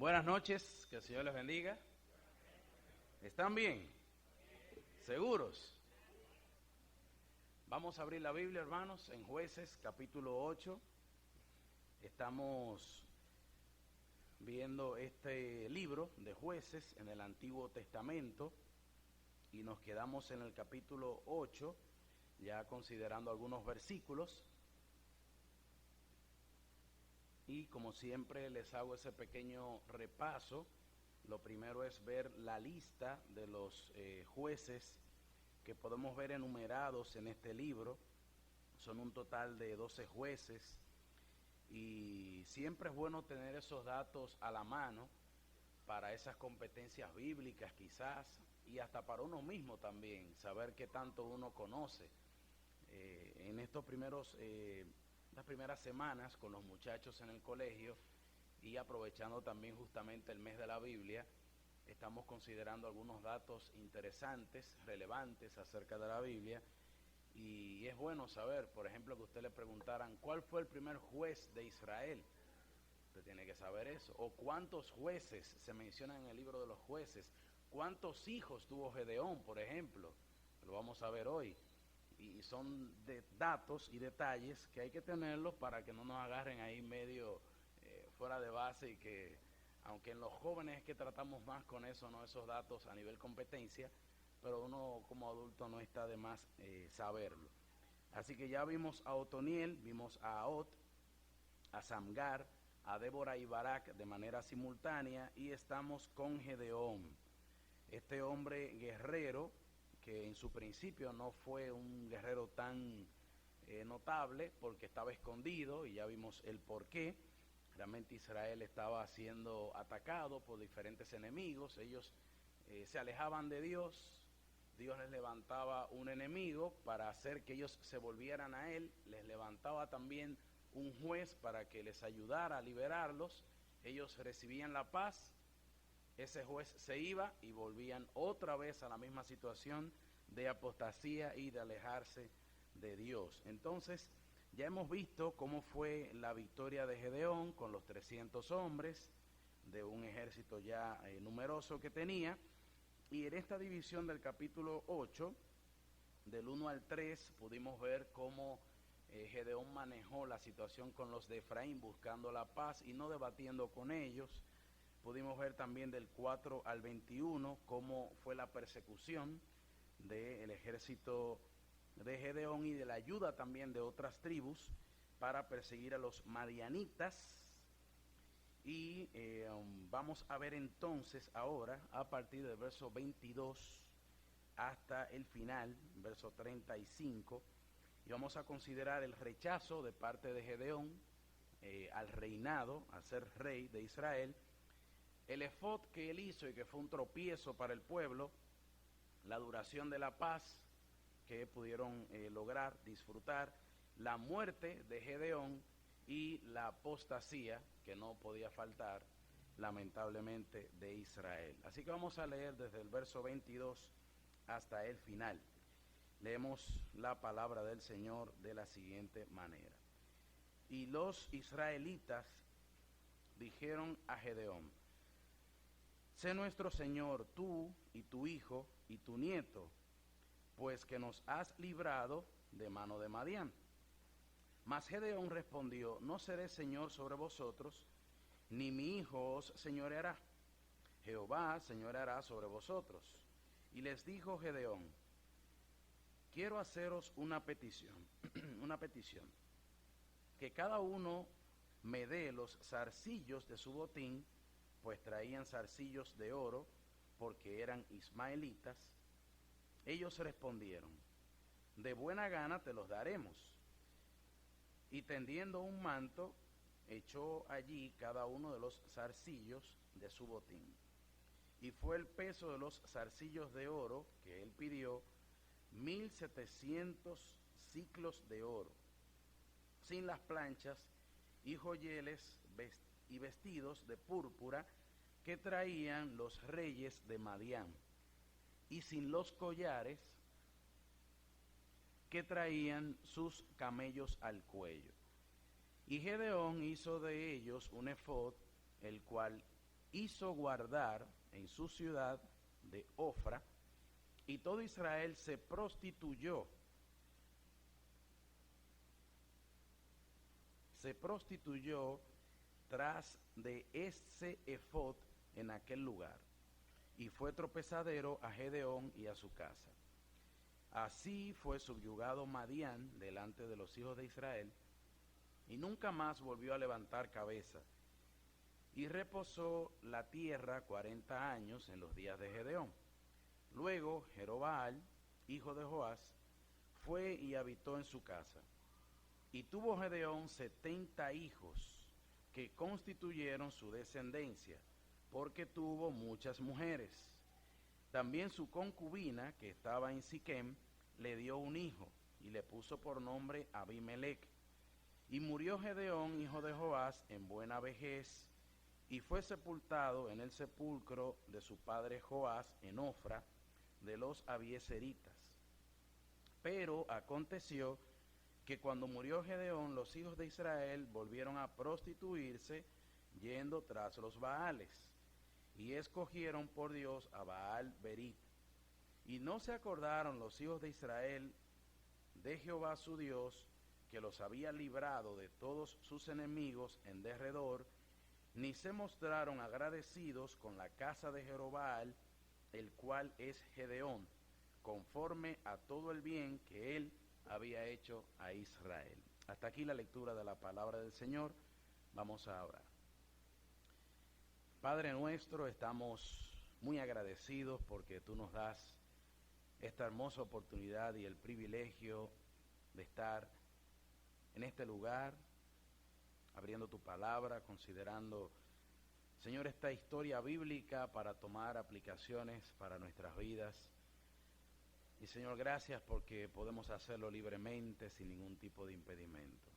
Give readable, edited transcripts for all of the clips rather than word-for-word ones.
Buenas noches, que el Señor les bendiga. ¿Están bien? ¿Seguros? Vamos a abrir la Biblia, hermanos, en Jueces, capítulo 8. Estamos viendo este libro de Jueces en el Antiguo Testamento y nos quedamos en el capítulo 8, ya considerando algunos versículos. Y como siempre les hago ese pequeño repaso. Lo primero es ver la lista de los jueces que podemos ver enumerados en este libro. Son un total de 12 jueces y siempre es bueno tener esos datos a la mano para esas competencias bíblicas quizás, y hasta para uno mismo también, saber qué tanto uno conoce. En estos las primeras semanas con los muchachos en el colegio y aprovechando también justamente el mes de la Biblia, estamos considerando algunos datos interesantes, relevantes acerca de la Biblia, y es bueno saber, por ejemplo, que usted le preguntaran ¿cuál fue el primer juez de Israel? Usted tiene que saber eso. O cuántos jueces se mencionan en el libro de los jueces, cuántos hijos tuvo Gedeón, por ejemplo, lo vamos a ver hoy. Y son de datos y detalles que hay que tenerlos para que no nos agarren ahí medio fuera de base, y que aunque en los jóvenes es que tratamos más con eso, no esos datos a nivel competencia, pero uno como adulto no está de más saberlo. Así que ya vimos a Otoniel, vimos a Ahot, a Samgar, a Débora y Barak de manera simultánea, y estamos con Gedeón, este hombre guerrero que en su principio no fue un guerrero tan notable porque estaba escondido, y ya vimos el porqué. Realmente Israel estaba siendo atacado por diferentes enemigos. Ellos se alejaban de Dios. Dios les levantaba un enemigo para hacer que ellos se volvieran a Él. Les levantaba también un juez para que les ayudara a liberarlos. Ellos recibían la paz. Ese juez se iba y volvían otra vez a la misma situación de apostasía y de alejarse de Dios. Entonces, ya hemos visto cómo fue la victoria de Gedeón con los 300 hombres de un ejército ya numeroso que tenía. Y en esta división del capítulo 8, del 1 al 3, pudimos ver cómo Gedeón manejó la situación con los de Efraín, buscando la paz y no debatiendo con ellos. Pudimos ver también del 4 al 21 cómo fue la persecución del ejército de Gedeón y de la ayuda también de otras tribus para perseguir a los madianitas. Y vamos a ver entonces ahora a partir del verso 22 hasta el final, verso 35, y vamos a considerar el rechazo de parte de Gedeón al reinado, a ser rey de Israel, el efod que él hizo y que fue un tropiezo para el pueblo, la duración de la paz que pudieron lograr, disfrutar, la muerte de Gedeón y la apostasía que no podía faltar, lamentablemente, de Israel. Así que vamos a leer desde el verso 22 hasta el final. Leemos la palabra del Señor de la siguiente manera. Y los israelitas dijeron a Gedeón: sé nuestro Señor tú y tu hijo y tu nieto, pues que nos has librado de mano de Madián. Mas Gedeón respondió: no seré señor sobre vosotros, ni mi hijo os señoreará. Jehová señoreará sobre vosotros. Y les dijo Gedeón: quiero haceros una petición, una petición, que cada uno me dé los zarcillos de su botín, pues traían zarcillos de oro, porque eran ismaelitas. Ellos respondieron: de buena gana te los daremos. Y tendiendo un manto, echó allí cada uno de los zarcillos de su botín. Y fue el peso de los zarcillos de oro que él pidió, 1700 siclos de oro, sin las planchas y joyeles y vestidos de púrpura que traían los reyes de Madián, y sin los collares que traían sus camellos al cuello. Y Gedeón hizo de ellos un efod, el cual hizo guardar en su ciudad de Ofra, y todo Israel se prostituyó tras de ese efod en aquel lugar, y fue tropezadero a Gedeón y a su casa. Así fue subyugado Madián delante de los hijos de Israel, y nunca más volvió a levantar cabeza. Y reposó la tierra 40 años en los días de Gedeón. Luego Jerobaal, hijo de Joás, fue y habitó en su casa. Y tuvo Gedeón 70 hijos, que constituyeron su descendencia, porque tuvo muchas mujeres. También su concubina, que estaba en Siquem, le dio un hijo, y le puso por nombre Abimelech. Y murió Gedeón, hijo de Joás, en buena vejez, y fue sepultado en el sepulcro de su padre Joás en Ofra de los Abieseritas. Pero aconteció que cuando murió Gedeón, los hijos de Israel volvieron a prostituirse yendo tras los Baales, y escogieron por Dios a Baal Berit. Y no se acordaron los hijos de Israel de Jehová su Dios, que los había librado de todos sus enemigos en derredor, ni se mostraron agradecidos con la casa de Jerobaal, el cual es Gedeón, conforme a todo el bien que él había hecho a Israel. Hasta aquí la lectura de la palabra del Señor. Vamos a orar. Padre nuestro, estamos muy agradecidos porque tú nos das esta hermosa oportunidad y el privilegio de estar en este lugar, abriendo tu palabra, considerando, Señor, esta historia bíblica para tomar aplicaciones para nuestras vidas. Y Señor, gracias porque podemos hacerlo libremente, sin ningún tipo de impedimento.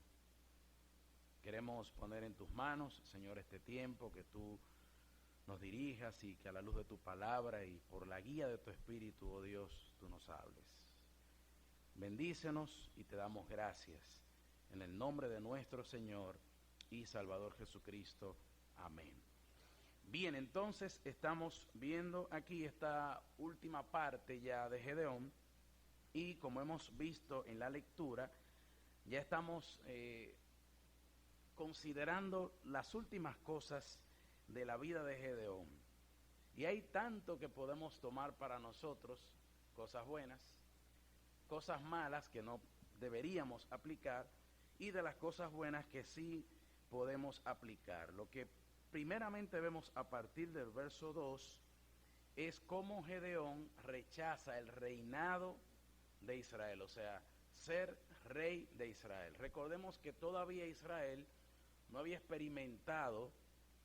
Queremos poner en tus manos, Señor, este tiempo, que tú nos dirijas y que a la luz de tu palabra y por la guía de tu Espíritu, oh Dios, tú nos hables. Bendícenos y te damos gracias. En el nombre de nuestro Señor y Salvador Jesucristo. Amén. Bien, entonces estamos viendo aquí esta última parte ya de Gedeón, y como hemos visto en la lectura, ya estamos considerando las últimas cosas de la vida de Gedeón. Y hay tanto que podemos tomar para nosotros, cosas buenas, cosas malas que no deberíamos aplicar, y de las cosas buenas que sí podemos aplicar. Lo que primeramente vemos a partir del verso 2 es cómo Gedeón rechaza el reinado de Israel, o sea, ser rey de Israel. Recordemos que todavía Israel no había experimentado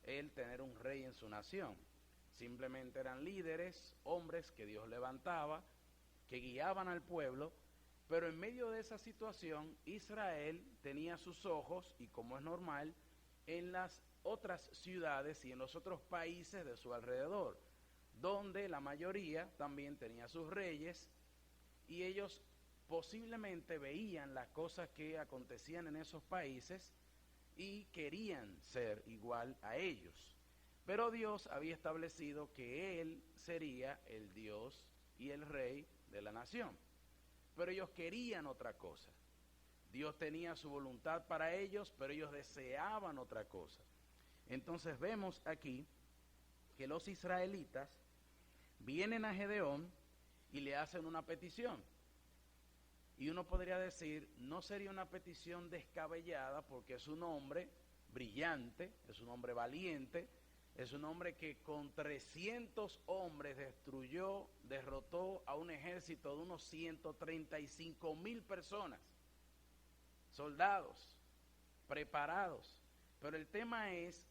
el tener un rey en su nación. Simplemente eran líderes, hombres que Dios levantaba, que guiaban al pueblo. Pero en medio de esa situación, Israel tenía sus ojos, y como es normal, en las otras ciudades y en los otros países de su alrededor, donde la mayoría también tenía sus reyes, y ellos posiblemente veían las cosas que acontecían en esos países y querían ser igual a ellos. Pero Dios había establecido que Él sería el Dios y el Rey de la nación. Pero ellos querían otra cosa. Dios tenía su voluntad para ellos, pero ellos deseaban otra cosa. Entonces vemos aquí que los israelitas vienen a Gedeón y le hacen una petición. Y uno podría decir, no sería una petición descabellada, porque es un hombre brillante, es un hombre valiente, es un hombre que con 300 hombres derrotó a un ejército de unos 135,000 personas, soldados, preparados. Pero el tema es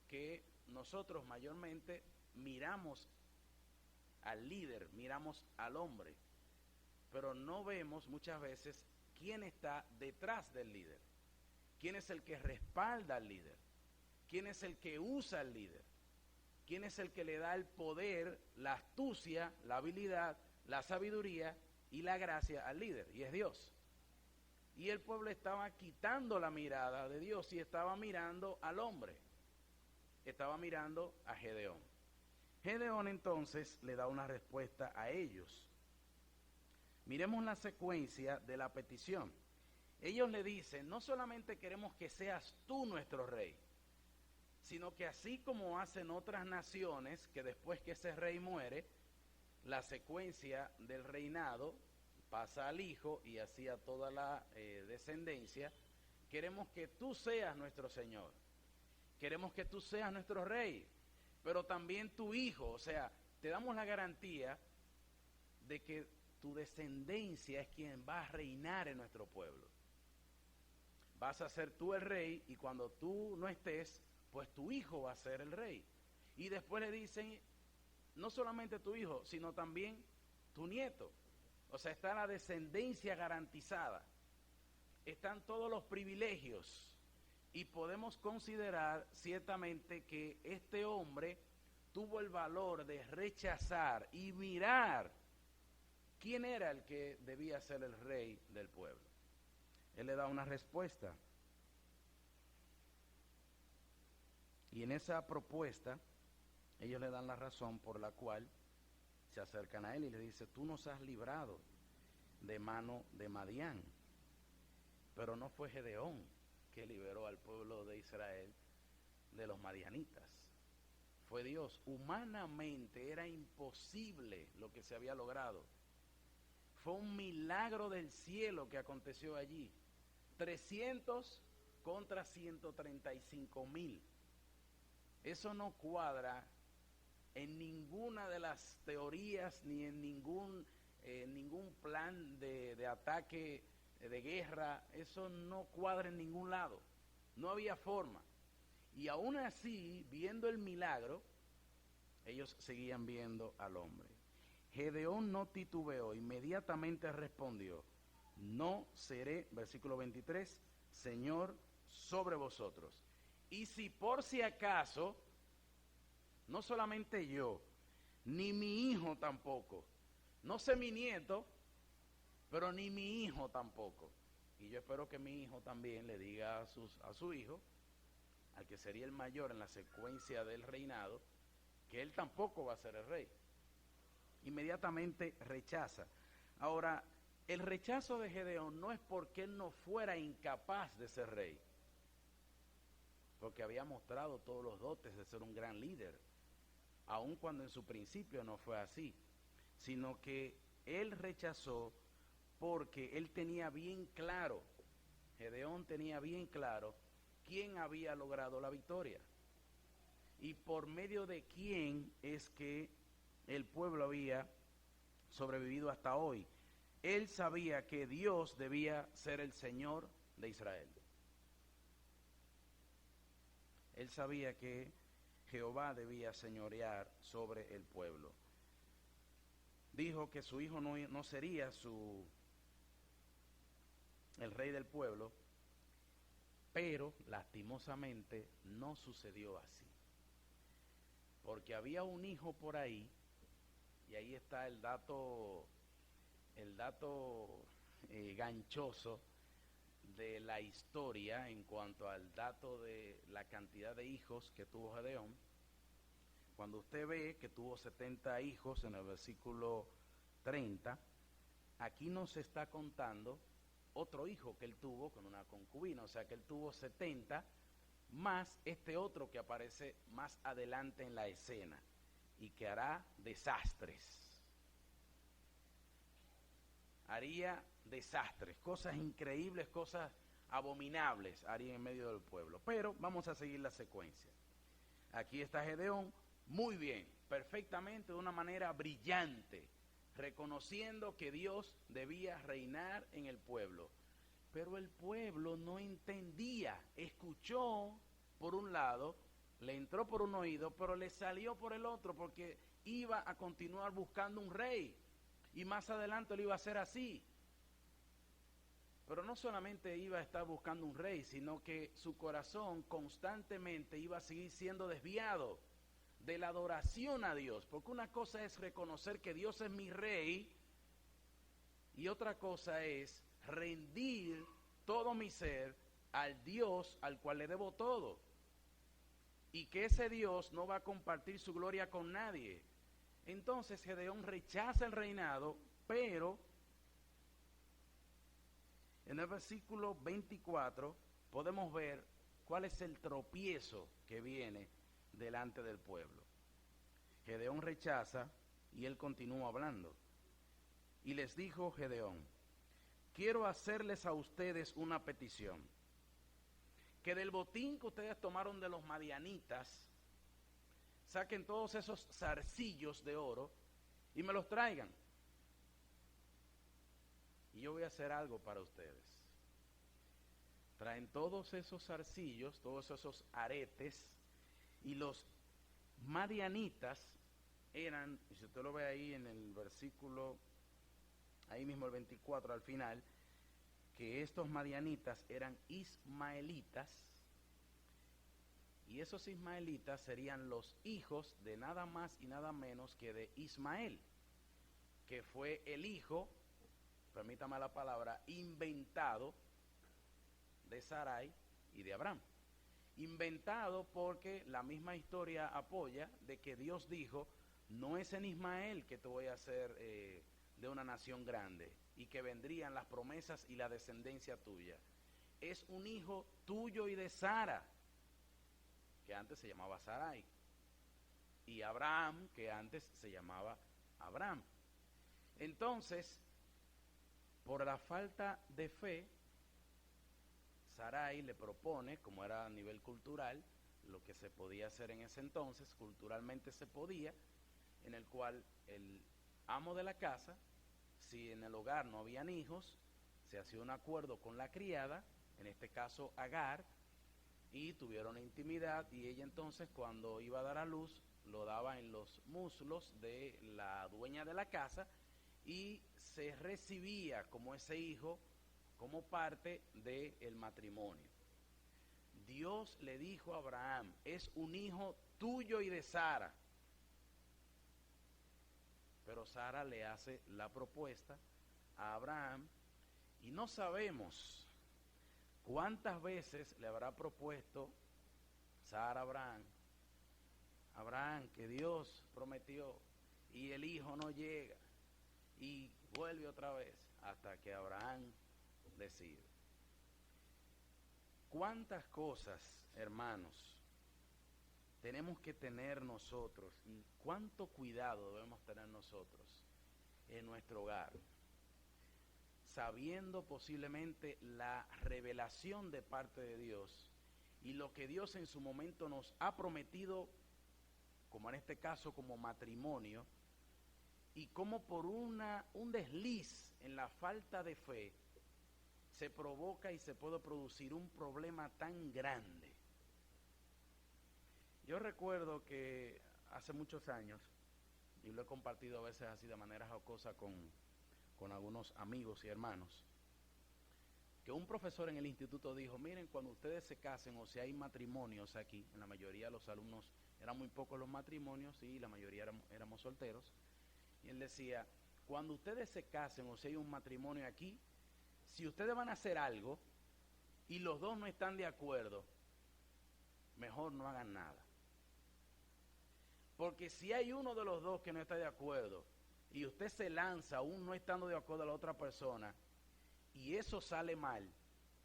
que nosotros mayormente miramos al líder, miramos al hombre, pero no vemos muchas veces quién está detrás del líder, quién es el que respalda al líder, quién es el que usa al líder, quién es el que le da el poder, la astucia, la habilidad, la sabiduría y la gracia al líder, y es Dios. Y el pueblo estaba quitando la mirada de Dios y estaba mirando al hombre. estaba mirando a Gedeón. Gedeón entonces le da una respuesta a ellos. Miremos la secuencia de la petición. Ellos le dicen, no solamente queremos que seas tú nuestro rey, sino que así como hacen otras naciones, que después que ese rey muere, la secuencia del reinado pasa al hijo y así a toda la descendencia, queremos que tú seas nuestro Señor, queremos que tú seas nuestro rey, pero también tu hijo, o sea, te damos la garantía de que tu descendencia es quien va a reinar en nuestro pueblo. Vas a ser tú el rey y cuando tú no estés, pues tu hijo va a ser el rey. Y después le dicen, no solamente tu hijo, sino también tu nieto. O sea, está la descendencia garantizada. Están todos los privilegios. Y podemos considerar ciertamente que este hombre tuvo el valor de rechazar y mirar quién era el que debía ser el rey del pueblo. Él le da una respuesta. Y en esa propuesta, ellos le dan la razón por la cual se acercan a él y le dicen, tú nos has librado de mano de Madián. Pero no fue Gedeón que liberó al pueblo de Israel de los madianitas. Fue Dios. Humanamente era imposible lo que se había logrado. Fue un milagro del cielo que aconteció allí. 300 contra 135,000. Eso no cuadra en ninguna de las teorías ni en ningún plan de ataque, de guerra. Eso no cuadra en ningún lado. No había forma. Y aún así, viendo el milagro, ellos seguían viendo al hombre. Gedeón no titubeó, inmediatamente respondió, no seré, versículo 23, Señor, sobre vosotros. Y si por si acaso, no solamente yo, ni mi hijo tampoco, no sé mi nieto, pero ni mi hijo tampoco. Y yo espero que mi hijo también le diga a su hijo, al que sería el mayor en la secuencia del reinado, que él tampoco va a ser el rey. Inmediatamente rechaza. Ahora, el rechazo de Gedeón no es porque él no fuera incapaz de ser rey, porque había mostrado todos los dotes de ser un gran líder, aun cuando en su principio no fue así, sino que él rechazó porque él tenía bien claro, Gedeón tenía bien claro quién había logrado la victoria y por medio de quién es que el pueblo había sobrevivido hasta hoy. Él sabía que Dios debía ser el Señor de Israel. Él sabía que Jehová debía señorear sobre el pueblo. Dijo que su hijo no sería el rey del pueblo, pero lastimosamente no sucedió así. Porque había un hijo por ahí, y ahí está el dato ganchoso de la historia en cuanto al dato de la cantidad de hijos que tuvo Gedeón. Cuando usted ve que tuvo 70 hijos en el versículo 30, aquí nos está contando otro hijo que él tuvo con una concubina, o sea que él tuvo 70 más este otro que aparece más adelante en la escena y que hará desastres. Haría desastres, cosas increíbles, cosas abominables haría en medio del pueblo. Pero vamos a seguir la secuencia. Aquí está Gedeón, muy bien, perfectamente, de una manera brillante, reconociendo que Dios debía reinar en el pueblo. Pero el pueblo no entendía, escuchó por un lado, le entró por un oído, pero le salió por el otro, porque iba a continuar buscando un rey. Y más adelante lo iba a hacer así. Pero no solamente iba a estar buscando un rey, sino que su corazón constantemente iba a seguir siendo desviado de la adoración a Dios. Porque una cosa es reconocer que Dios es mi rey y otra cosa es rendir todo mi ser al Dios al cual le debo todo. y que ese Dios no va a compartir su gloria con nadie. Entonces Gedeón rechaza el reinado, pero en el versículo 24 podemos ver cuál es el tropiezo que viene delante del pueblo. Gedeón rechaza y él continúa hablando. Y les dijo Gedeón: quiero hacerles a ustedes una petición, que del botín que ustedes tomaron de los madianitas, saquen todos esos zarcillos de oro y me los traigan. Y yo voy a hacer algo para ustedes. Traen todos esos zarcillos, todos esos aretes, y los madianitas eran, y si usted lo ve ahí en el versículo, ahí mismo el 24 al final, que estos madianitas eran ismaelitas, y esos ismaelitas serían los hijos de nada más y nada menos que de Ismael, que fue el hijo, permítame la palabra, inventado de Sarai y de Abraham. Inventado porque la misma historia apoya de que Dios dijo: no es en Ismael que te voy a hacer de una nación grande y que vendrían las promesas y la descendencia tuya. Es un hijo tuyo y de Sara, que antes se llamaba Sarai, y Abraham, que antes se llamaba Abraham. Entonces, por la falta de fe, Sarai le propone, como era a nivel cultural, lo que se podía hacer en ese entonces, culturalmente se podía, en el cual el amo de la casa, si en el hogar no habían hijos, se hacía un acuerdo con la criada, en este caso Agar, y tuvieron intimidad, y ella entonces cuando iba a dar a luz, lo daba en los muslos de la dueña de la casa, y se recibía como ese hijo, como parte del matrimonio. Dios le dijo a Abraham: es un hijo tuyo y de Sara. Pero Sara le hace la propuesta a Abraham, y no sabemos cuántas veces le habrá propuesto Sara a Abraham: Abraham, que Dios prometió, y el hijo no llega, y vuelve otra vez, hasta que Abraham decide. ¿Cuántas cosas, hermanos, tenemos que tener nosotros, y cuánto cuidado debemos tener nosotros en nuestro hogar, sabiendo posiblemente la revelación de parte de Dios y lo que Dios en su momento nos ha prometido, como en este caso como matrimonio, y cómo por un desliz en la falta de fe se provoca y se puede producir un problema tan grande. Yo recuerdo que hace muchos años, y lo he compartido a veces así de manera jocosa con algunos amigos y hermanos, que un profesor en el instituto dijo: miren, cuando ustedes se casen, o si hay matrimonios aquí, en la mayoría de los alumnos eran muy pocos los matrimonios y la mayoría éramos solteros, y él decía: cuando ustedes se casen o si hay un matrimonio aquí, si ustedes van a hacer algo y los dos no están de acuerdo, mejor no hagan nada. Porque si hay uno de los dos que no está de acuerdo y usted se lanza aún no estando de acuerdo a la otra persona y eso sale mal,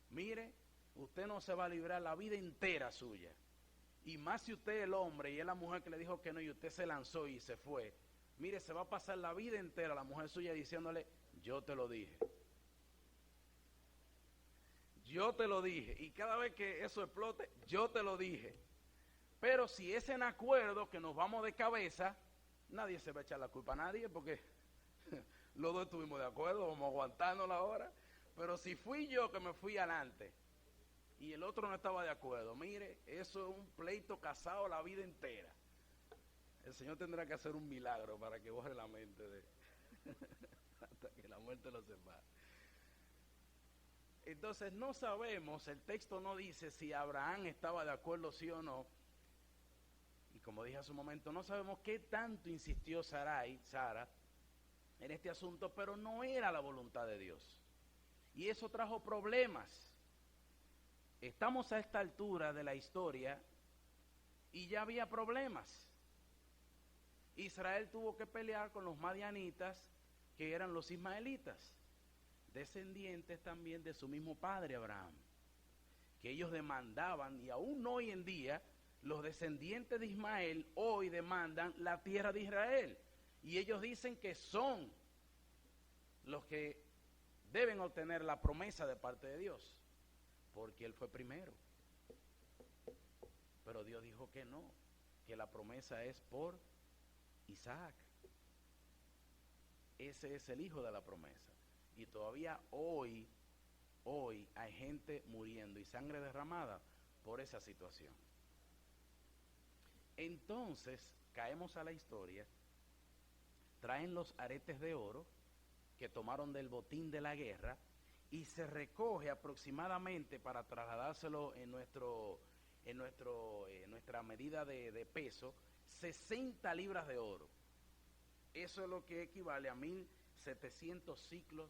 mire, usted no se va a librar la vida entera suya. Y más si usted es el hombre y es la mujer que le dijo que no y usted se lanzó y se fue, mire, se va a pasar la vida entera la mujer suya diciéndole: yo te lo dije. Yo te lo dije. Y cada vez que eso explote, yo te lo dije. Pero si es en acuerdo que nos vamos de cabeza, nadie se va a echar la culpa a nadie, porque los dos estuvimos de acuerdo, vamos aguantando la hora. Pero si fui yo que me fui adelante y el otro no estaba de acuerdo, mire, eso es un pleito casado la vida entera. El Señor tendrá que hacer un milagro para que borre la mente de hasta que la muerte lo separe. Entonces no sabemos, el texto no dice si Abraham estaba de acuerdo sí o no. Y como dije hace un momento, no sabemos qué tanto insistió Sara en este asunto, pero no era la voluntad de Dios. Y eso trajo problemas. Estamos a esta altura de la historia y ya había problemas. Israel tuvo que pelear con los madianitas, que eran los ismaelitas, descendientes también de su mismo padre Abraham, que ellos demandaban, y aún hoy en día, los descendientes de Ismael hoy demandan la tierra de Israel, y ellos dicen que son los que deben obtener la promesa de parte de Dios, porque Él fue primero. Pero Dios dijo que no, que la promesa es por Isaac. Ese es el hijo de la promesa. Y todavía hoy hay gente muriendo y sangre derramada por esa situación. Entonces, caemos a la historia, traen los aretes de oro que tomaron del botín de la guerra y se recoge aproximadamente, para trasladárselo en nuestra medida de peso, 60 libras de oro. Eso es lo que equivale a 1.700 ciclos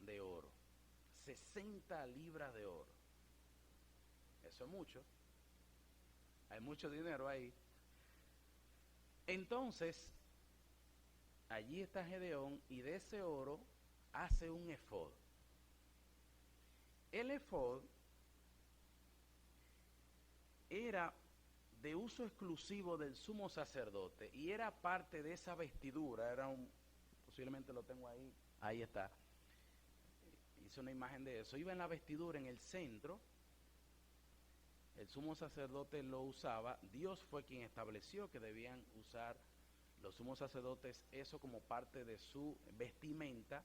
de oro. 60 libras de oro. Eso es mucho. Hay mucho dinero ahí. Entonces, allí está Gedeón, y de ese oro hace un efod. El efod era de uso exclusivo del sumo sacerdote y era parte de esa vestidura. Posiblemente lo tengo ahí está. Hice una imagen de eso. Iba en la vestidura en el centro. El sumo sacerdote lo usaba. Dios fue quien estableció que debían usar los sumos sacerdotes eso como parte de su vestimenta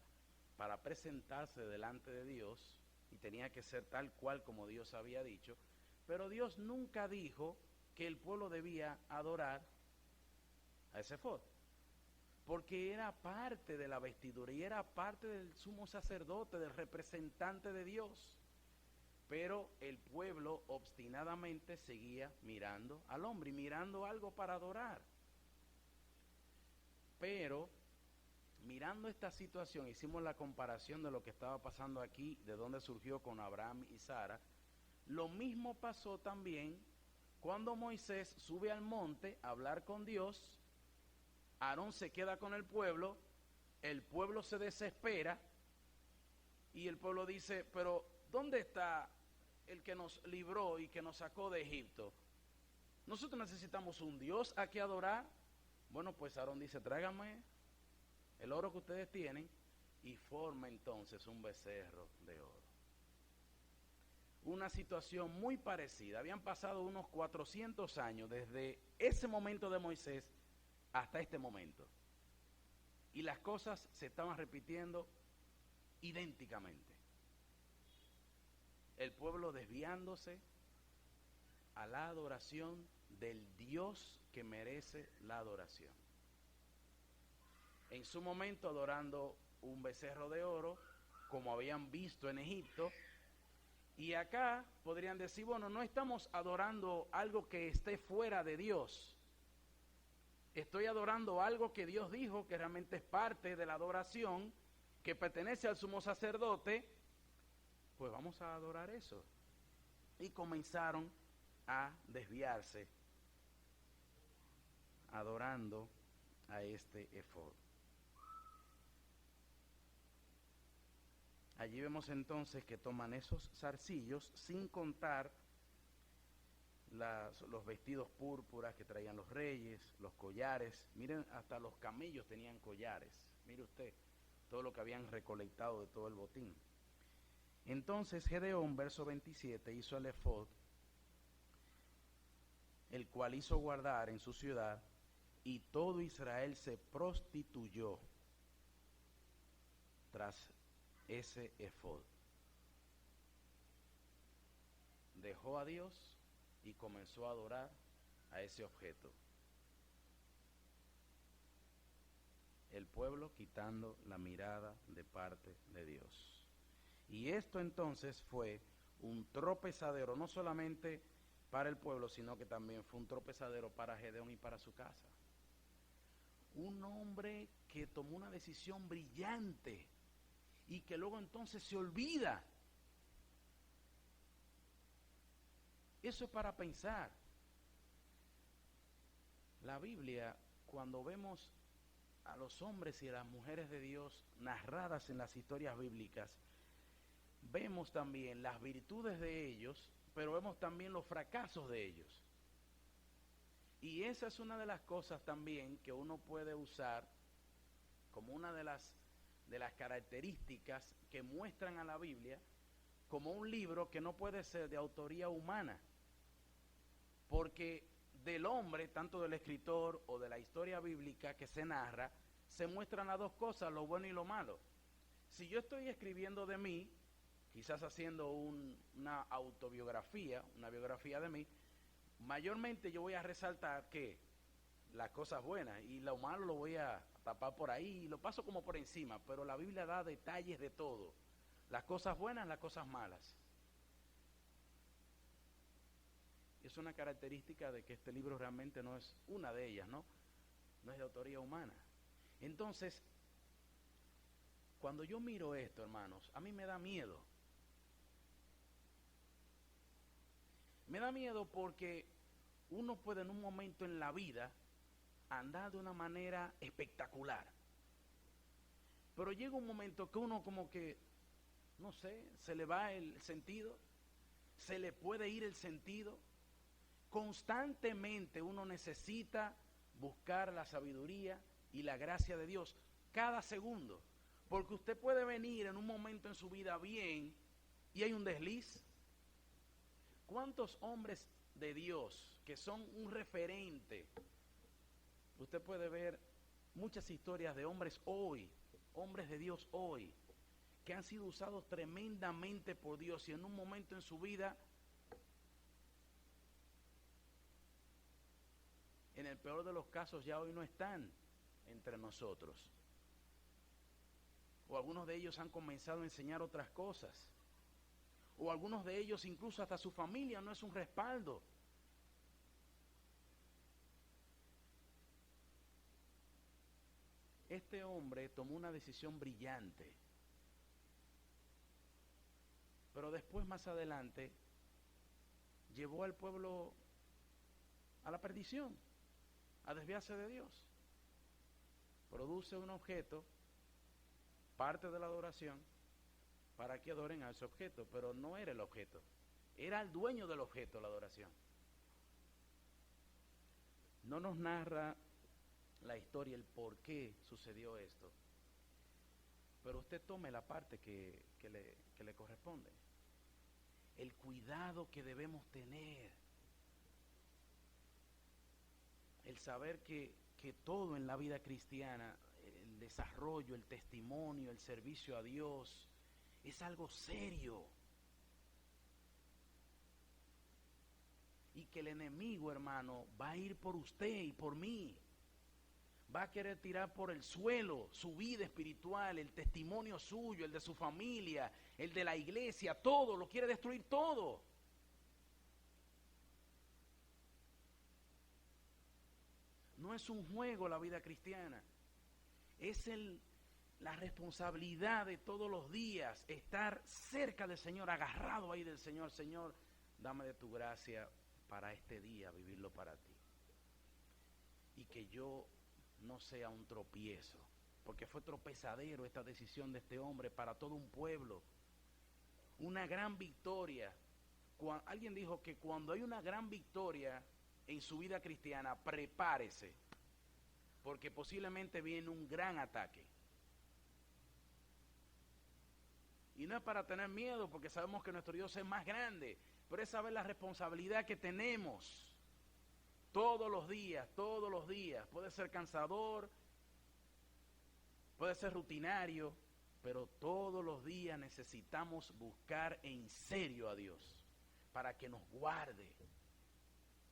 para presentarse delante de Dios, y tenía que ser tal cual como Dios había dicho. Pero Dios nunca dijo que el pueblo debía adorar a ese efod, porque era parte de la vestidura y era parte del sumo sacerdote, del representante de Dios. Pero el pueblo obstinadamente seguía mirando al hombre y mirando algo para adorar. Pero mirando esta situación, hicimos la comparación de lo que estaba pasando aquí, de dónde surgió con Abraham y Sara. Lo mismo pasó también cuando Moisés sube al monte a hablar con Dios. Aarón se queda con el pueblo se desespera y el pueblo dice: pero ¿dónde está el que nos libró y que nos sacó de Egipto? Nosotros necesitamos un Dios a que adorar. Bueno, pues Aarón dice: tráigame el oro que ustedes tienen, y forma entonces un becerro de oro. Una situación muy parecida. Habían pasado unos 400 años desde ese momento de Moisés hasta este momento, y las cosas se estaban repitiendo idénticamente. El pueblo desviándose a la adoración del Dios que merece la adoración. En su momento adorando un becerro de oro, como habían visto en Egipto, y acá podrían decir: bueno, no estamos adorando algo que esté fuera de Dios, estoy adorando algo que Dios dijo que realmente es parte de la adoración, que pertenece al sumo sacerdote, pues vamos a adorar eso. Y comenzaron a desviarse, adorando a este efod. Allí vemos entonces que toman esos zarcillos, sin contar los vestidos púrpuras que traían los reyes, los collares. Miren, hasta los camellos tenían collares. Mire usted todo lo que habían recolectado de todo el botín. Entonces Gedeón, verso 27, hizo el efod, el cual hizo guardar en su ciudad, y todo Israel se prostituyó tras ese efod. Dejó a Dios y comenzó a adorar a ese objeto. El pueblo quitando la mirada de parte de Dios. Y esto entonces fue un tropezadero, no solamente para el pueblo, sino que también fue un tropezadero para Gedeón y para su casa. Un hombre que tomó una decisión brillante y que luego entonces se olvida. Eso es para pensar. La Biblia, cuando vemos a los hombres y a las mujeres de Dios narradas en las historias bíblicas, vemos también las virtudes de ellos, pero vemos también los fracasos de ellos. Y esa es una de las cosas también que uno puede usar como una de las características que muestran a la Biblia como un libro que no puede ser de autoría humana, porque del hombre, tanto del escritor o de la historia bíblica que se narra, se muestran las dos cosas, lo bueno y lo malo. Si yo estoy escribiendo de mí, quizás haciendo una autobiografía, una biografía de mí, mayormente yo voy a resaltar que las cosas buenas y lo malo lo voy a tapar por ahí y lo paso como por encima, pero la Biblia da detalles de todo, las cosas buenas, las cosas malas. Es una característica de que este libro realmente no es una de ellas, ¿no? No es de autoría humana. Entonces, cuando yo miro esto, hermanos, a mí me da miedo. Me da miedo porque uno puede en un momento en la vida andar de una manera espectacular. Pero llega un momento que uno como que, no sé, se le va el sentido, se le puede ir el sentido. Constantemente uno necesita buscar la sabiduría y la gracia de Dios cada segundo. Porque usted puede venir en un momento en su vida bien y hay un desliz. ¿Cuántos hombres de Dios que son un referente? Usted puede ver muchas historias de hombres hoy, hombres de Dios hoy, que han sido usados tremendamente por Dios y en un momento en su vida, en el peor de los casos, ya hoy no están entre nosotros. O algunos de ellos han comenzado a enseñar otras cosas. O algunos de ellos incluso hasta su familia no es un respaldo. Este hombre tomó una decisión brillante, pero después, más adelante, llevó al pueblo a la perdición, a desviarse de Dios. Produce un objeto, parte de la adoración, para que adoren a ese objeto, pero no era el objeto, era el dueño del objeto la adoración. No nos narra la historia, el por qué sucedió esto, pero usted tome la parte que le corresponde. El cuidado que debemos tener, el saber que todo en la vida cristiana, el desarrollo, el testimonio, el servicio a Dios, es algo serio. Y que el enemigo, hermano, va a ir por usted y por mí. Va a querer tirar por el suelo su vida espiritual, el testimonio suyo, el de su familia, el de la iglesia, todo, lo quiere destruir todo. No es un juego la vida cristiana, es la responsabilidad de todos los días, estar cerca del Señor, agarrado ahí del Señor. Señor, dame de tu gracia para este día, vivirlo para ti. Y que yo no sea un tropiezo, porque fue tropezadero esta decisión de este hombre para todo un pueblo. Una gran victoria. Alguien dijo que cuando hay una gran victoria en su vida cristiana, prepárese, porque posiblemente viene un gran ataque. Y no es para tener miedo, porque sabemos que nuestro Dios es más grande, pero es saber la responsabilidad que tenemos todos los días. Puede ser cansador, puede ser rutinario, pero todos los días necesitamos buscar en serio a Dios para que nos guarde,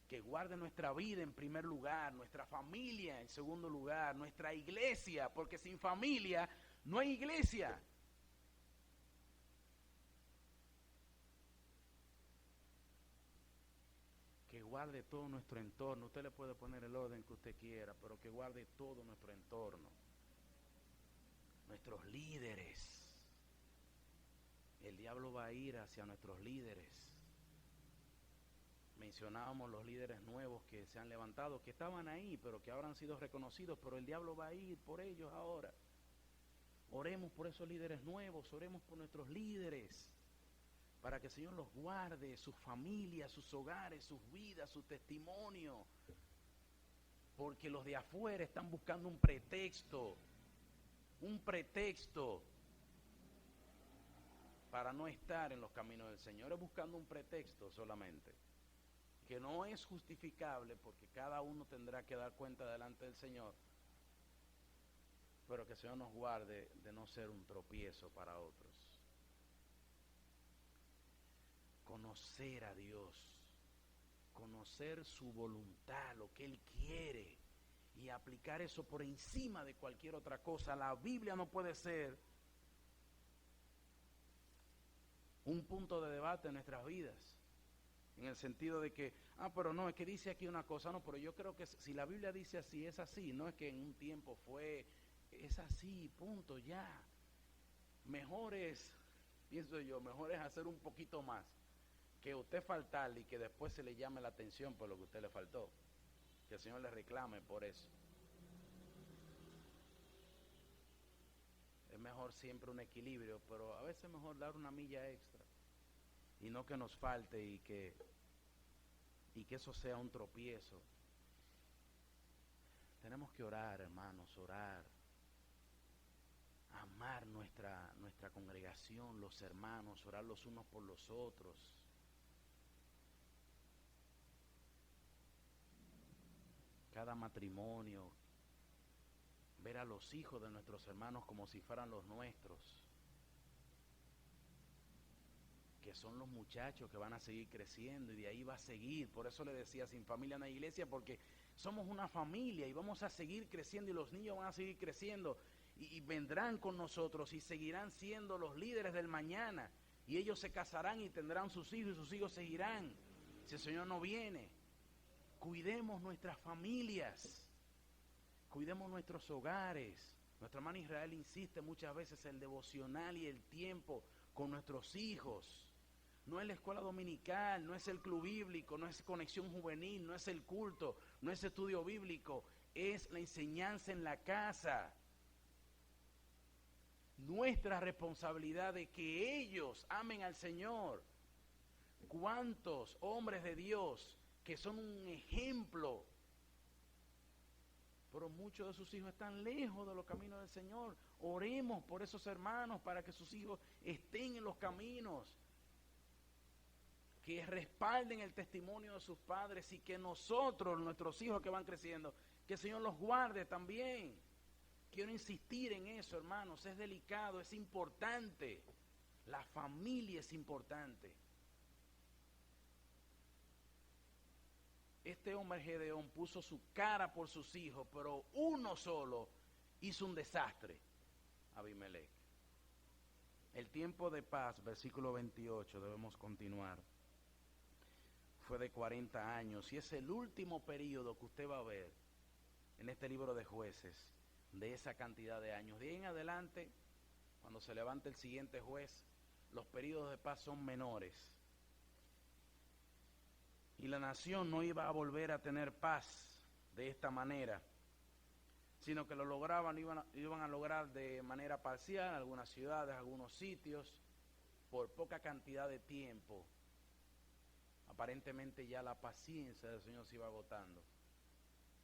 que guarde nuestra vida en primer lugar, nuestra familia en segundo lugar, nuestra iglesia, porque sin familia no hay iglesia. Que guarde todo nuestro entorno. Usted le puede poner el orden que usted quiera, pero que guarde todo nuestro entorno. Nuestros líderes. El diablo va a ir hacia nuestros líderes. mencionábamos los líderes nuevos que se han levantado, que estaban ahí, pero que ahora han sido reconocidos, pero el diablo va a ir por ellos ahora. Oremos por esos líderes nuevos, oremos por nuestros líderes, para que el Señor los guarde, sus familias, sus hogares, sus vidas, su testimonio, porque los de afuera están buscando un pretexto para no estar en los caminos del Señor, es buscando un pretexto solamente, que no es justificable porque cada uno tendrá que dar cuenta delante del Señor, pero que el Señor nos guarde de no ser un tropiezo para otros. Conocer a Dios, conocer su voluntad, lo que Él quiere, y aplicar eso por encima de cualquier otra cosa. La Biblia no puede ser un punto de debate en nuestras vidas, en el sentido de que, pero no, es que dice aquí una cosa, no, pero yo creo que si la Biblia dice así, es así, no es que en un tiempo es así, punto, ya. Mejor es, pienso yo, mejor es hacer un poquito más, que usted faltarle y que después se le llame la atención por lo que usted le faltó, que el Señor le reclame por eso. Es mejor siempre un equilibrio, pero a veces es mejor dar una milla extra y no que nos falte y que eso sea un tropiezo. Tenemos que orar, hermanos, orar, amar nuestra congregación, los hermanos, orar los unos por los otros. Cada matrimonio, ver a los hijos de nuestros hermanos como si fueran los nuestros, que son los muchachos que van a seguir creciendo y de ahí va a seguir. Por eso le decía, sin familia no hay iglesia, porque somos una familia y vamos a seguir creciendo y los niños van a seguir creciendo y vendrán con nosotros y seguirán siendo los líderes del mañana, y ellos se casarán y tendrán sus hijos y sus hijos seguirán si el Señor no viene. Cuidemos nuestras familias, cuidemos nuestros hogares. Nuestro hermano Israel insiste muchas veces en el devocional y el tiempo con nuestros hijos. No es la escuela dominical, no es el club bíblico, no es conexión juvenil, no es el culto, no es estudio bíblico, es la enseñanza en la casa. Nuestra responsabilidad de que ellos amen al Señor. ¿Cuántos hombres de Dios que son un ejemplo, pero muchos de sus hijos están lejos de los caminos del Señor? Oremos por esos hermanos para que sus hijos estén en los caminos, que respalden el testimonio de sus padres, y que nosotros, nuestros hijos que van creciendo, que el Señor los guarde también. Quiero insistir en eso, hermanos, es delicado, es importante. La familia es importante. Este hombre Gedeón puso su cara por sus hijos, pero uno solo hizo un desastre, Abimelech. El tiempo de paz, versículo 28, debemos continuar, fue de 40 años, y es el último periodo que usted va a ver en este libro de Jueces, de esa cantidad de años. De ahí en adelante, cuando se levante el siguiente juez, los periodos de paz son menores. Y la nación no iba a volver a tener paz de esta manera, sino que lo lograban, iban a lograr de manera parcial, algunas ciudades, algunos sitios, por poca cantidad de tiempo. Aparentemente ya la paciencia del Señor se iba agotando.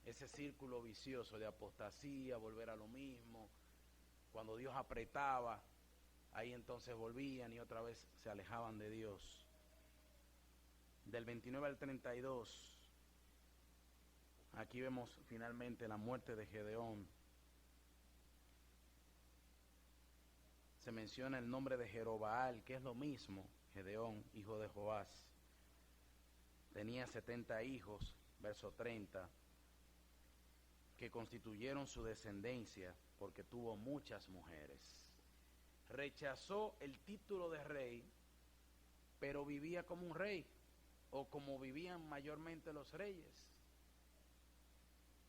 Ese círculo vicioso de apostasía, volver a lo mismo, cuando Dios apretaba, ahí entonces volvían y otra vez se alejaban de Dios. Del 29 al 32, aquí vemos finalmente la muerte de Gedeón. Se menciona el nombre de Jerobaal, que es lo mismo, Gedeón, hijo de Joás. Tenía 70 hijos, verso 30, que constituyeron su descendencia porque tuvo muchas mujeres. Rechazó el título de rey, pero vivía como un rey, o como vivían mayormente los reyes,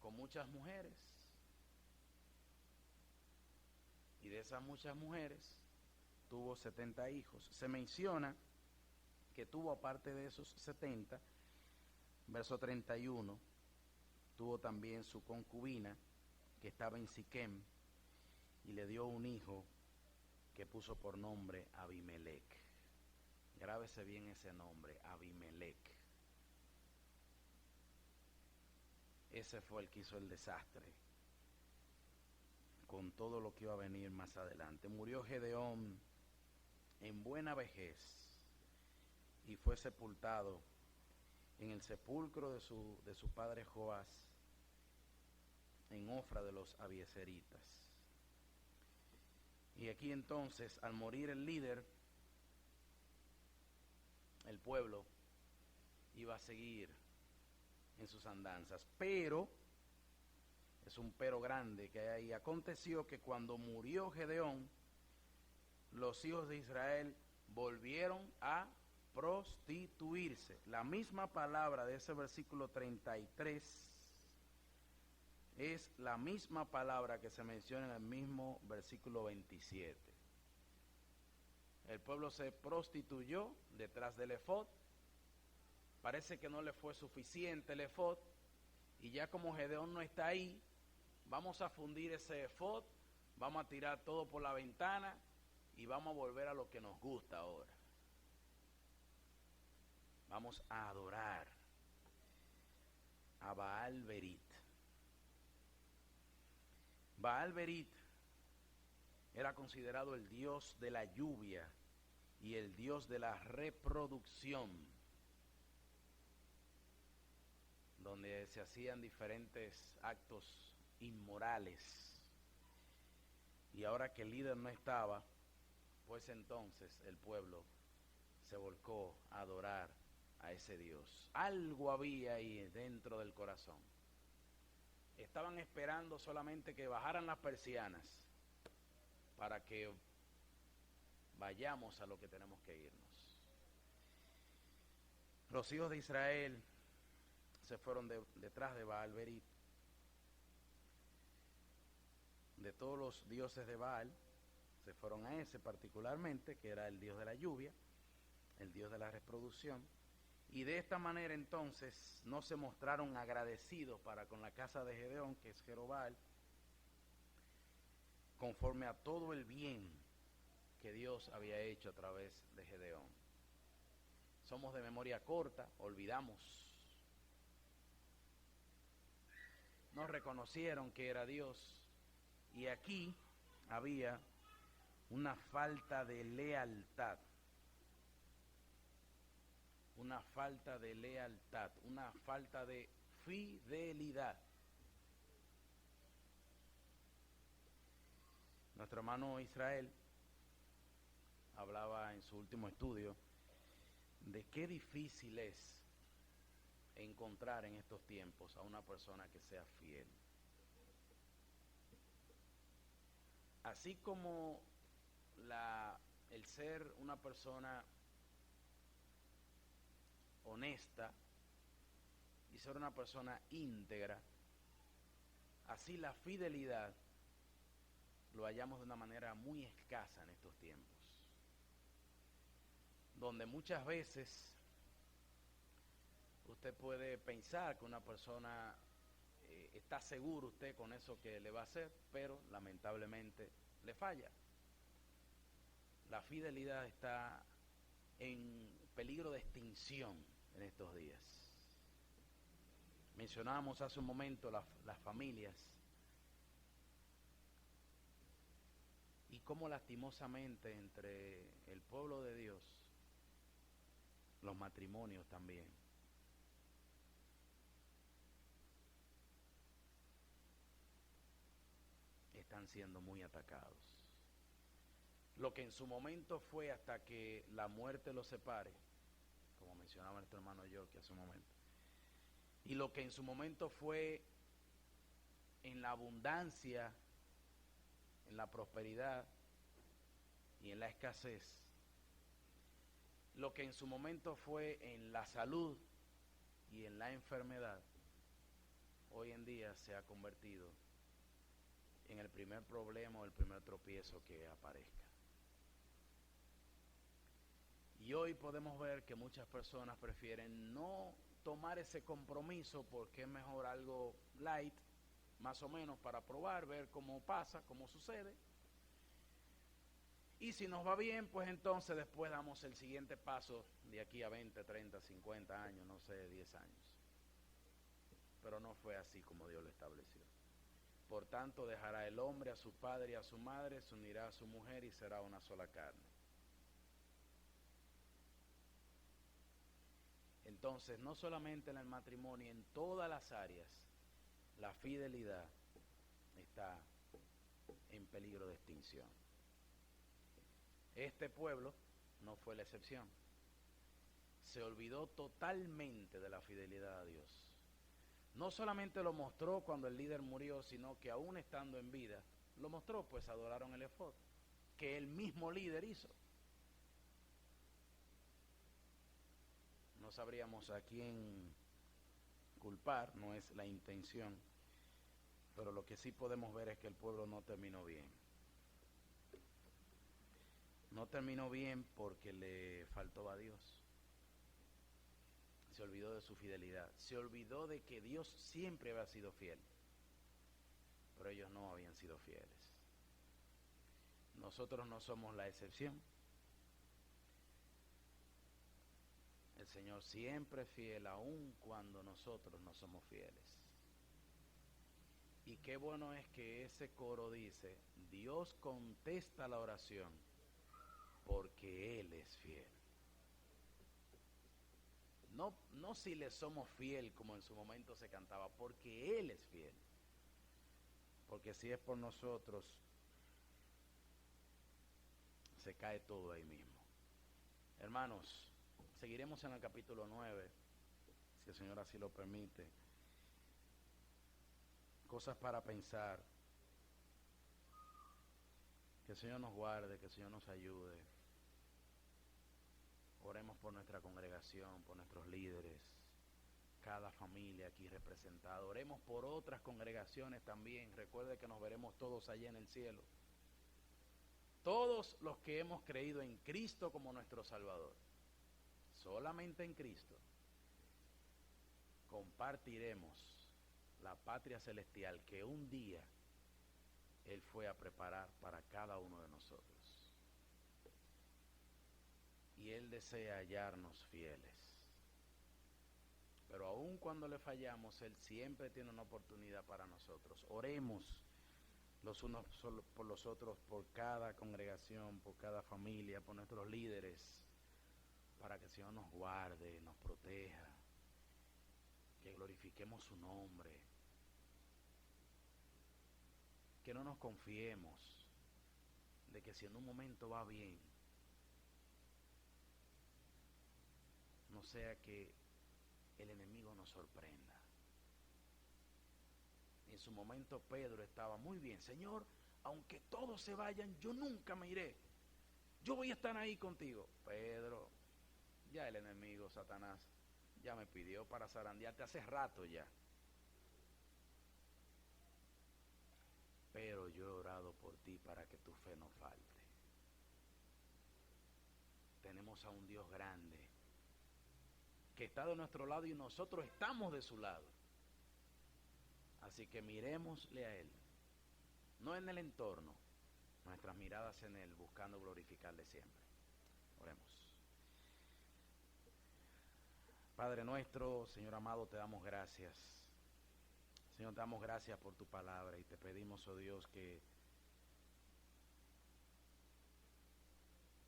con muchas mujeres. Y de esas muchas mujeres tuvo 70 hijos. Se menciona que tuvo, aparte de esos 70, Verso 31, tuvo también su concubina que estaba en Siquem y le dio un hijo que puso por nombre Abimelec. Grábese bien ese nombre, Abimelec. Ese fue el que hizo el desastre con todo lo que iba a venir más adelante. Murió Gedeón en buena vejez y fue sepultado en el sepulcro de su padre Joás, en Ofra de los Abiezeritas. Y aquí entonces, al morir el líder, el pueblo iba a seguir en sus andanzas. Pero, es un pero grande que hay ahí, aconteció que cuando murió Gedeón, los hijos de Israel volvieron a prostituirse. La misma palabra de ese versículo 33 es la misma palabra que se menciona en el mismo versículo 27. El pueblo se prostituyó detrás del efod. Parece que no le fue suficiente el efod, y ya como Gedeón no está ahí, vamos a fundir ese efod, vamos a tirar todo por la ventana y vamos a volver a lo que nos gusta ahora. Vamos a adorar a Baal Berit. Baal Berit era considerado el dios de la lluvia y el dios de la reproducción, donde se hacían diferentes actos inmorales. Y ahora que el líder no estaba, pues entonces el pueblo se volcó a adorar a ese Dios. Algo había ahí dentro del corazón. Estaban esperando solamente que bajaran las persianas para que vayamos a lo que tenemos que irnos. Los hijos de Israel se fueron detrás de Baal Berit. De todos los dioses de Baal, se fueron a ese particularmente, que era el dios de la lluvia, el dios de la reproducción. Y de esta manera entonces no se mostraron agradecidos para con la casa de Gedeón, que es Jerobbaal, conforme a todo el bien que Dios había hecho a través de Gedeón. Somos de memoria corta, olvidamos. No reconocieron que era Dios, y aquí había una falta de lealtad. Una falta de lealtad, una falta de fidelidad. Nuestro hermano Israel hablaba en su último estudio de qué difícil es encontrar en estos tiempos a una persona que sea fiel. Así como el ser una persona honesta y ser una persona íntegra, así la fidelidad lo hallamos de una manera muy escasa en estos tiempos, donde muchas veces usted puede pensar que una persona está seguro usted con eso que le va a hacer, pero lamentablemente le falla. La fidelidad está en peligro de extinción en estos días. Mencionábamos hace un momento las familias y cómo lastimosamente entre el pueblo de Dios, los matrimonios también, están siendo muy atacados. Lo que en su momento fue hasta que la muerte los separe, como mencionaba nuestro hermano York hace un momento, y lo que en su momento fue en la abundancia, en la prosperidad y en la escasez, lo que en su momento fue en la salud y en la enfermedad, hoy en día se ha convertido en el primer problema o el primer tropiezo que aparezca. Y hoy podemos ver que muchas personas prefieren no tomar ese compromiso porque es mejor algo light, más o menos, para probar, ver cómo pasa, cómo sucede. Y si nos va bien, pues entonces después damos el siguiente paso de aquí a 20, 30, 50 años, no sé, 10 años. Pero no fue así como Dios lo estableció. Por tanto, dejará el hombre a su padre y a su madre, se unirá a su mujer y será una sola carne. Entonces, no solamente en el matrimonio, en todas las áreas, la fidelidad está en peligro de extinción. Este pueblo no fue la excepción. Se olvidó totalmente de la fidelidad a Dios. No solamente lo mostró cuando el líder murió, sino que aún estando en vida, lo mostró, pues adoraron el efod, que el mismo líder hizo. No sabríamos a quién culpar, no es la intención, pero lo que sí podemos ver es que el pueblo no terminó bien. No terminó bien porque le faltó a Dios. Se olvidó de su fidelidad, se olvidó de que Dios siempre había sido fiel, pero ellos no habían sido fieles. Nosotros no somos la excepción. El Señor siempre es fiel, aun cuando nosotros no somos fieles. Y qué bueno es que ese coro dice, Dios contesta la oración porque Él es fiel. No si le somos fiel como en su momento se cantaba, porque Él es fiel. Porque si es por nosotros, se cae todo ahí mismo. Hermanos, seguiremos en el capítulo 9, si el Señor así lo permite. Cosas para pensar. Que el Señor nos guarde, que el Señor nos ayude. Oremos por nuestra congregación, por nuestros líderes, cada familia aquí representada. Oremos por otras congregaciones también. Recuerde que nos veremos todos allá en el cielo. Todos los que hemos creído en Cristo como nuestro Salvador, solamente en Cristo, compartiremos la patria celestial que un día Él fue a preparar para cada uno de nosotros. Y Él desea hallarnos fieles. Pero aun cuando le fallamos, Él siempre tiene una oportunidad para nosotros. Oremos los unos por los otros, por cada congregación, por cada familia, por nuestros líderes, para que el Señor nos guarde, nos proteja, que glorifiquemos su nombre, que no nos confiemos de que si en un momento va bien, no sea que el enemigo nos sorprenda. En su momento Pedro estaba muy bien. Señor, aunque todos se vayan, yo nunca me iré. Yo voy a estar ahí contigo. Pedro, ya el enemigo, Satanás, ya me pidió para zarandearte hace rato ya. Pero yo he orado por ti para que tu fe no falte. Tenemos a un Dios grande que está de nuestro lado y nosotros estamos de su lado. Así que miremosle a Él, no en el entorno, nuestras miradas en Él, buscando glorificarle siempre. Oremos. Padre nuestro, Señor amado, te damos gracias. Señor, te damos gracias por tu palabra y te pedimos, oh Dios, que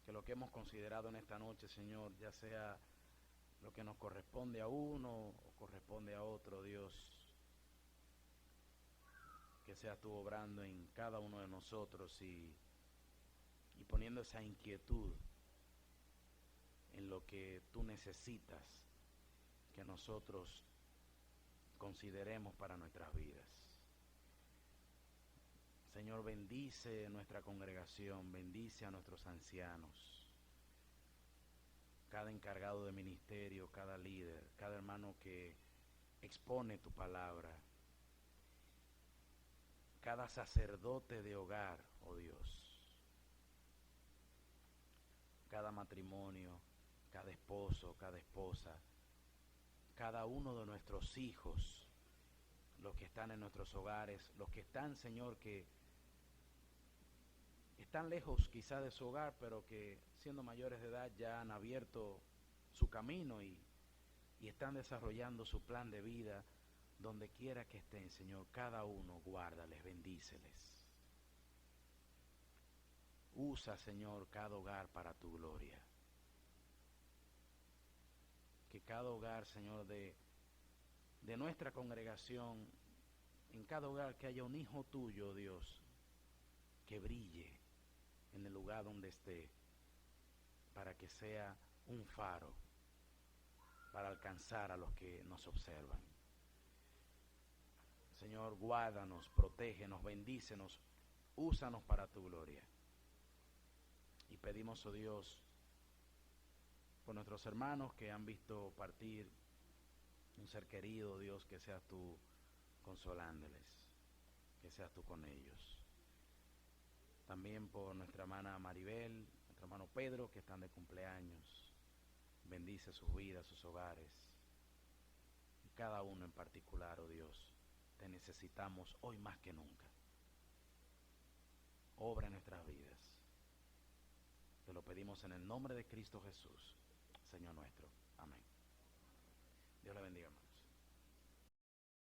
lo que hemos considerado en esta noche, Señor, ya sea lo que nos corresponde a uno o corresponde a otro, Dios, que seas tú obrando en cada uno de nosotros y poniendo esa inquietud en lo que tú necesitas que nosotros consideremos para nuestras vidas. Señor, bendice nuestra congregación, bendice a nuestros ancianos, cada encargado de ministerio, cada líder, cada hermano que expone tu palabra, cada sacerdote de hogar, oh Dios, cada matrimonio, cada esposo, cada esposa, cada uno de nuestros hijos, los que están en nuestros hogares, los que están, Señor, que están lejos quizá de su hogar, pero que siendo mayores de edad ya han abierto su camino y están desarrollando su plan de vida. Donde quiera que estén, Señor, cada uno, guárdales, bendíceles. Usa, Señor, cada hogar para tu gloria. Que cada hogar, Señor, de nuestra congregación, en cada hogar que haya un hijo tuyo, Dios, que brille en el lugar donde esté, para que sea un faro para alcanzar a los que nos observan. Señor, guárdanos, protégenos, bendícenos, úsanos para tu gloria. Y pedimos, oh Dios, por nuestros hermanos que han visto partir un ser querido, Dios, que seas tú consolándoles, que seas tú con ellos. También por nuestra hermana Maribel, nuestro hermano Pedro, que están de cumpleaños. Bendice sus vidas, sus hogares. Y cada uno en particular, oh Dios, te necesitamos hoy más que nunca. Obra en nuestras vidas. Te lo pedimos en el nombre de Cristo Jesús, Señor nuestro. Amén. Dios le bendiga.